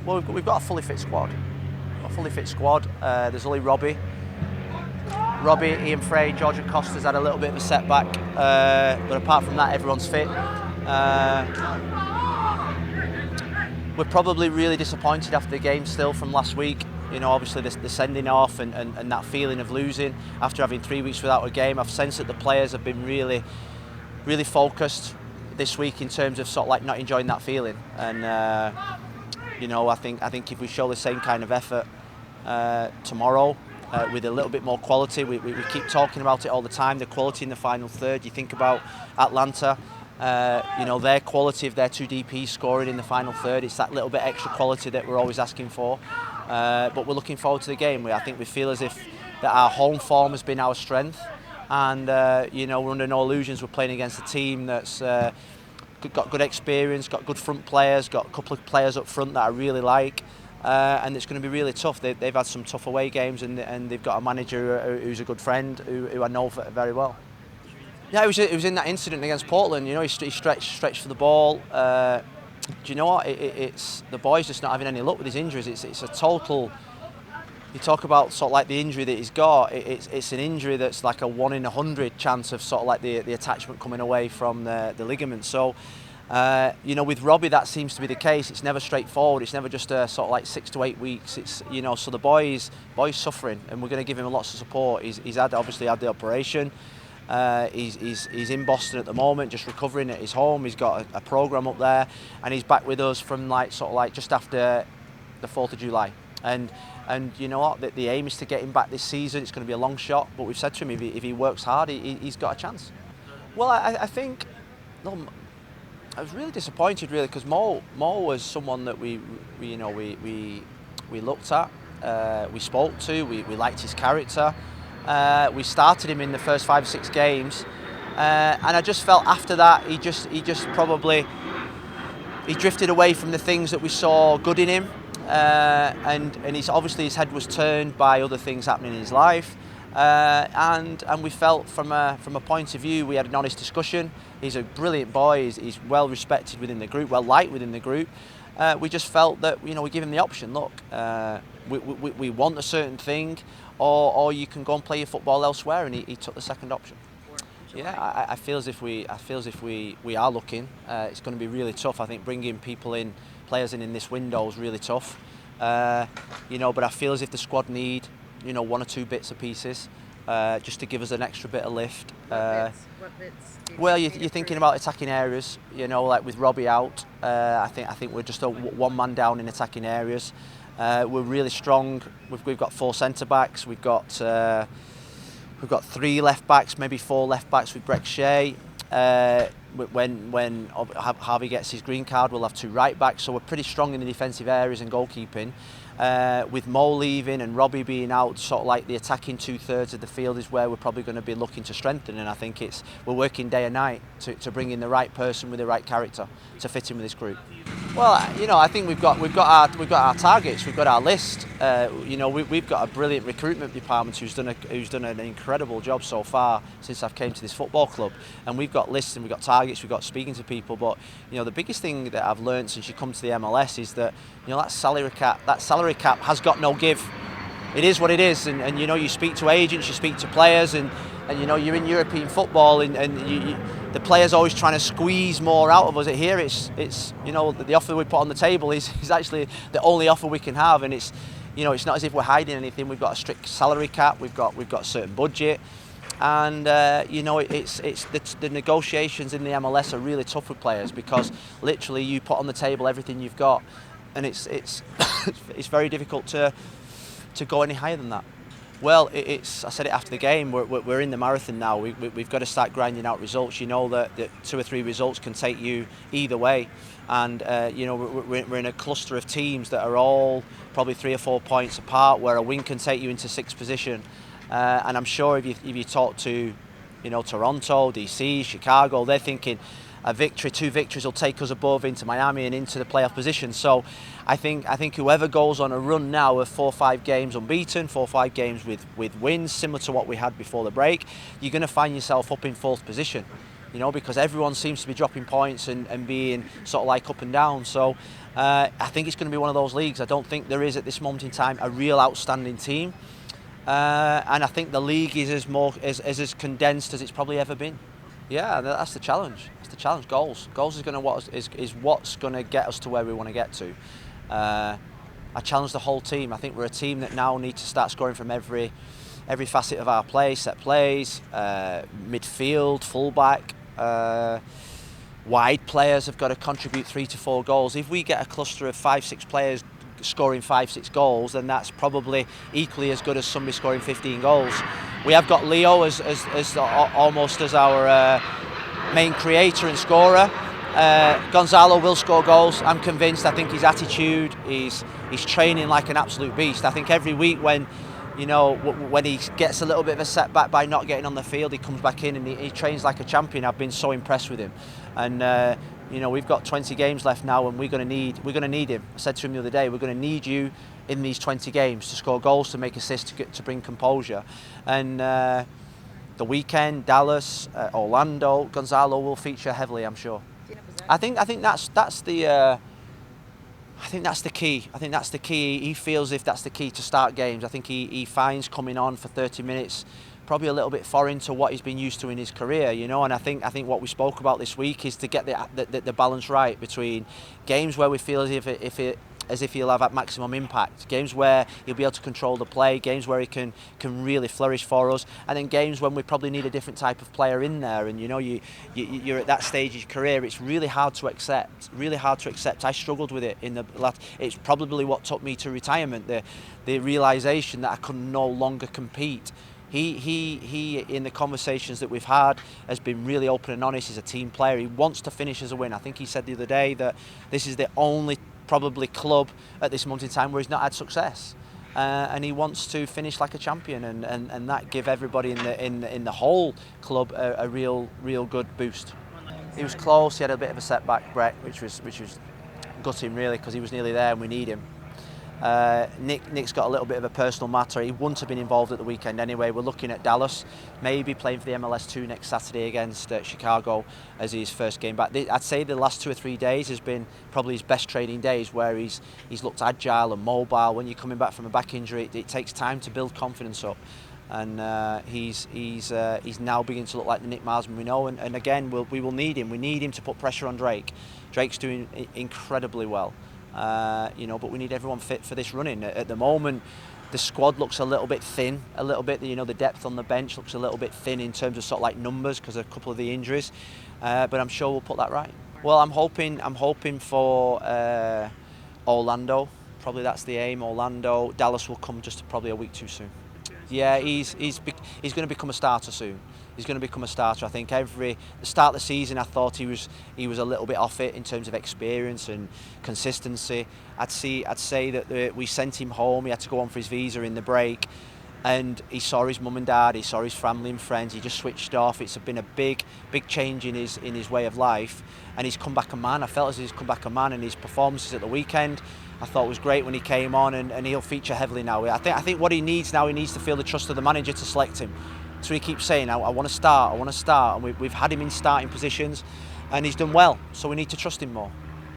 Well, we've got a fully fit squad. There's only Robbie, Ian Frey, Georgian Costa's had a little bit of a setback, but apart from that, everyone's fit. We're probably really disappointed after the game still from last week. You know, obviously the sending off and that feeling of losing after having 3 weeks without a game. I've sensed that the players have been really focused this week in terms of sort of like not enjoying that feeling. And you know, I think if we show the same kind of effort tomorrow with a little bit more quality, we keep talking about it all the time. The quality in the final third. You think about Atlanta. You know, their quality of their two DPs scoring in the final third, it's that little bit extra quality that we're always asking for. But we're looking forward to the game. I think we feel as if that our home form has been our strength, and you know, we're under no illusions. We're playing against a team that's got good experience, got good front players, got a couple of players up front that I really like, and it's going to be really tough. They've had some tough away games, and they've got a manager who's a good friend who I know very well. Yeah, it was in that incident against Portland. You know, he stretched for the ball. Do you know what? It's the boy's just not having any luck with his injuries. It's a total. You talk about sort of like the injury that he's got. It's an injury that's like a 1 in 100 chance of sort of like the attachment coming away from the ligament. So, you know, with Robbie that seems to be the case. It's never straightforward. It's never just a sort of like 6 to 8 weeks. It's, you know, so the boy's suffering, and we're going to give him lots of support. He's obviously had the operation. He's in Boston at the moment, just recovering at his home. He's got a program up there, and he's back with us from like sort of like just after the 4th of July. And you know what? The aim is to get him back this season. It's going to be a long shot, but we've said to him if he works hard, he's got a chance. Well, I think I was really disappointed really because Mo was someone that we looked at, we spoke to, we liked his character. We started him in the first 5 or 6 games, and I just felt after that he drifted away from the things that we saw good in him, and he's obviously his head was turned by other things happening in his life, and we felt from a point of view, we had an honest discussion. He's a brilliant boy. He's well respected within the group, well liked within the group. We just felt that, you know, we give him the option. Look, we want a certain thing. Or you can go and play your football elsewhere, and he took the second option. Yeah, I feel as if we are looking. It's going to be really tough. I think bringing players in this window is really tough. You know, but I feel as if the squad need, you know, 1 or 2 bits of pieces, just to give us an extra bit of lift. What bits? Well, you're thinking about attacking areas. You know, like with Robbie out, I think we're just a one man down in attacking areas. We're really strong. We've got 4 centre backs. We've got 3 left backs, maybe 4 left backs with Breck Shea. When Harvey gets his green card, we'll have 2 right backs. So we're pretty strong in the defensive areas and goalkeeping. With Mo leaving and Robbie being out, sort of like the attacking 2/3 of the field is where we're probably going to be looking to strengthen. And I think we're working day and night to bring in the right person with the right character to fit in with this group. Well, you know, I think we've got our targets, we've got our list. You know, we've got a brilliant recruitment department who's done an incredible job so far since I've came to this football club. And we've got lists and we've got targets, we've got speaking to people. But you know, the biggest thing that I've learned since you come to the MLS is that, you know, that salary cap has got no give. It is what it is, and you know, you speak to agents, you speak to players, and you know, you're in European football, and the players always trying to squeeze more out of us. Here, it's you know, the offer we put on the table is actually the only offer we can have, and it's, you know, it's not as if we're hiding anything. We've got a strict salary cap, we've got a certain budget, and you know, it's the negotiations in the MLS are really tough with players because literally you put on the table everything you've got, and it's it's very difficult to go any higher than that. Well, I said it after the game, we're in the marathon now. We've got to start grinding out results. You know that 2 or 3 results can take you either way. And, you know, we're in a cluster of teams that are all probably 3 or 4 points apart, where a win can take you into 6th position. And I'm sure if you talk to, you know, Toronto, DC, Chicago, they're thinking a victory, 2 victories will take us above into Miami and into the playoff position. So I think whoever goes on a run now of 4 or 5 games unbeaten, 4 or 5 games with wins, similar to what we had before the break, you're going to find yourself up in 4th position. you know, because everyone seems to be dropping points and being sort of like up and down. So I think it's going to be one of those leagues. I don't think there is at this moment in time a real outstanding team, and I think the league is as condensed as it's probably ever been. Yeah, that's the challenge. That's the challenge. Goals is going to is what's going to get us to where we want to get to. I challenge the whole team. I think we're a team that now need to start scoring from every facet of our play, set plays, midfield, fullback, wide players have got to contribute 3 to 4 goals. If we get a cluster of 5-6 players scoring 5-6 goals, then that's probably equally as good as somebody scoring 15 goals. We have got Leo as almost as our main creator and scorer. Gonzalo will score goals. I'm convinced. I think his attitude, he's training like an absolute beast. I think every week when he gets a little bit of a setback by not getting on the field, he comes back in and he trains like a champion. I've been so impressed with him, and we've got 20 games left now, and we're going to need him. I said to him the other day, we're going to need you in these 20 games to score goals, to make assists, to bring composure. And the weekend, Dallas, Orlando, Gonzalo will feature heavily, I'm sure. I think that's the key. I think that's the key. He feels if that's the key to start games. I think he finds coming on for 30 minutes probably a little bit foreign to what he's been used to in his career, And I think what we spoke about this week is to get the balance right between games where we feel as if he'll have maximum impact, games where he'll be able to control the play, games where he can really flourish for us, and then games when we probably need a different type of player in there. And you're at that stage of your career, it's really hard to accept. I struggled with it it's probably what took me to retirement, the realisation that I could no longer compete. He in the conversations that we've had has been really open and honest. He's a team player. He wants to finish as a win. I think he said the other day that this is the only probably club at this moment in time where he's not had success, and he wants to finish like a champion, and that give everybody in the whole club a real good boost. He was close. He had a bit of a setback, Brett, which was gutting really, because he was nearly there and we need him. Nick's got a little bit of a personal matter. He wouldn't have been involved at the weekend anyway. We're looking at Dallas, maybe playing for the MLS2 next Saturday against Chicago as his first game back. I'd say the last 2 or 3 days has been probably his best training days, where he's looked agile and mobile. When you're coming back from a back injury, it takes time to build confidence up. And he's now beginning to look like the Nick Marsman we know. And again, we will need him. We need him to put pressure on Drake. Drake's doing incredibly well. But we need everyone fit for this running. At the moment, the squad looks a little bit thin, the depth on the bench looks a little bit thin in terms of sort of like numbers because of a couple of the injuries, but I'm sure we'll put that right. Well, I'm hoping for Orlando. Probably that's the aim. Orlando. Dallas will come just probably a week too soon. Yeah, he's going to become a starter soon. He's going to become a starter. I think the start of the season, I thought he was a little bit off it in terms of experience and consistency. I'd say that we sent him home. He had to go on for his visa in the break, and he saw his mum and dad. He saw his family and friends. He just switched off. It's been a big change in his way of life, and he's come back a man. I felt as he's come back a man, and his performances at the weekend I thought was great when he came on, and he'll feature heavily now. I think what he needs now, he needs to feel the trust of the manager to select him. So he keeps saying, I want to start, and we've had him in starting positions, and he's done well, so we need to trust him more.